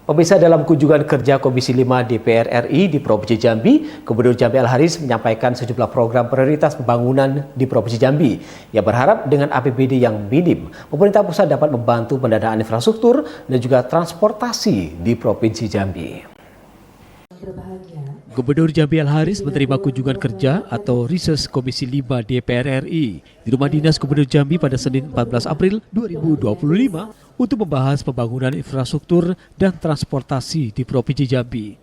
Pemirsa, dalam kunjungan kerja Komisi 5 DPR RI di Provinsi Jambi, Gubernur Jambi Al-Haris menyampaikan sejumlah program prioritas pembangunan di Provinsi Jambi. Ia berharap dengan APBD yang minim, pemerintah pusat dapat membantu pendanaan infrastruktur dan juga transportasi di Provinsi Jambi. Gubernur Jambi Al-Haris menerima kunjungan kerja atau rises Komisi 5 DPR RI di Rumah Dinas Gubernur Jambi pada Senin 14 April 2025 untuk membahas pembangunan infrastruktur dan transportasi di Provinsi Jambi.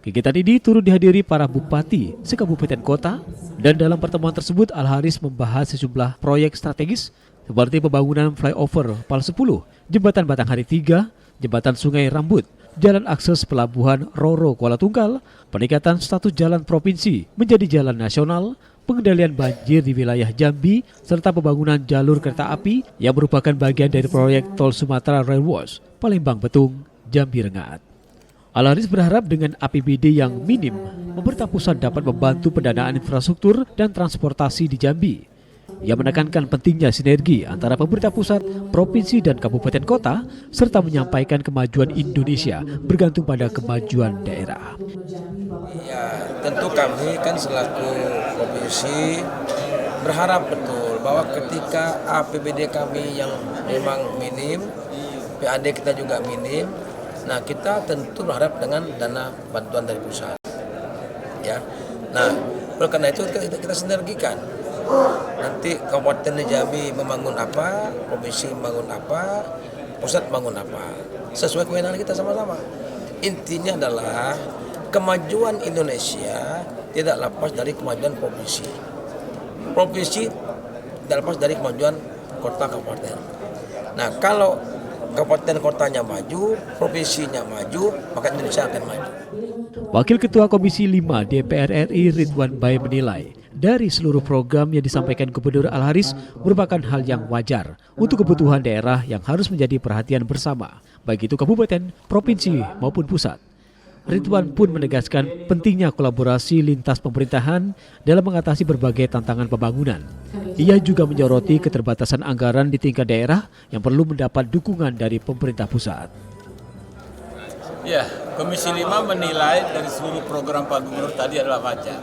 Kegiatan ini turut dihadiri para bupati sekabupaten kota, dan dalam pertemuan tersebut Al-Haris membahas sejumlah proyek strategis seperti pembangunan flyover PAL 10, Jembatan Batanghari 3, Jembatan Sungai Rambut, Jalan akses pelabuhan Roro Kuala Tunggal, peningkatan status jalan provinsi menjadi jalan nasional, pengendalian banjir di wilayah Jambi, serta pembangunan jalur kereta api yang merupakan bagian dari proyek Tol Sumatera Railways, Palembang Betung, Jambi Rengat. Al-Haris berharap dengan APBD yang minim, pemerintah pusat dapat membantu pendanaan infrastruktur dan transportasi di Jambi. Ia menekankan pentingnya sinergi antara pemerintah pusat, provinsi, dan kabupaten kota, serta menyampaikan kemajuan Indonesia bergantung pada kemajuan daerah. Ya, tentu kami kan selaku provinsi berharap betul bahwa ketika APBD kami yang memang minim, PAD kita juga minim, nah kita tentu berharap dengan dana bantuan dari pusat. Ya, nah oleh karena itu kita sinergikan. Nanti Kabupaten Jambi membangun apa, provinsi membangun apa, pusat membangun apa, sesuai kewenangan kita sama-sama. Intinya adalah kemajuan Indonesia tidak lepas dari kemajuan provinsi. Provinsi tidak lepas dari kemajuan kota kabupaten. Nah, kalau kabupaten kotanya maju, provinsinya maju, maka Indonesia akan maju. Wakil Ketua Komisi 5 DPR RI Ridwan Bae menilai, dari seluruh program yang disampaikan Gubernur Al-Haris merupakan hal yang wajar untuk kebutuhan daerah yang harus menjadi perhatian bersama, baik itu kabupaten, provinsi maupun pusat. Ridwan pun menegaskan pentingnya kolaborasi lintas pemerintahan dalam mengatasi berbagai tantangan pembangunan. Ia juga menyoroti keterbatasan anggaran di tingkat daerah yang perlu mendapat dukungan dari pemerintah pusat. Ya, Komisi 5 menilai dari seluruh program Pak Gubernur tadi adalah wajar.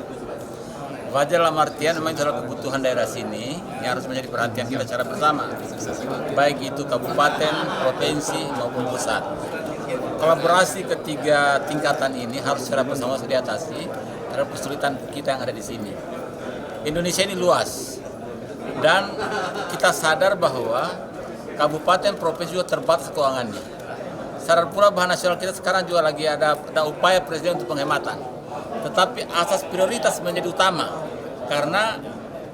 Wajar dalam artian memang adalah kebutuhan daerah sini yang harus menjadi perhatian kita secara bersama, baik itu kabupaten, provinsi maupun pusat. Kolaborasi ketiga tingkatan ini harus secara bersama diatasi terhadap kesulitan kita yang ada di sini. Indonesia ini luas dan kita sadar bahwa kabupaten, provinsi juga terbatas keuangannya. Sadar pula bahan nasional kita sekarang juga lagi ada upaya presiden untuk penghematan. Tetapi asas prioritas menjadi utama, karena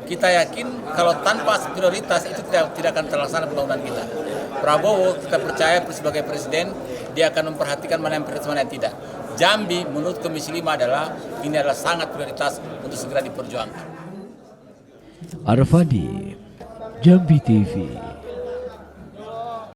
kita yakin kalau tanpa prioritas itu tidak akan terlaksana pembangunan kita. Prabowo kita percaya sebagai presiden, dia akan memperhatikan mana yang prioritas, mana yang tidak. Jambi menurut Komisi 5 ini adalah sangat prioritas untuk segera diperjuangkan. Arfadi, Jambi TV.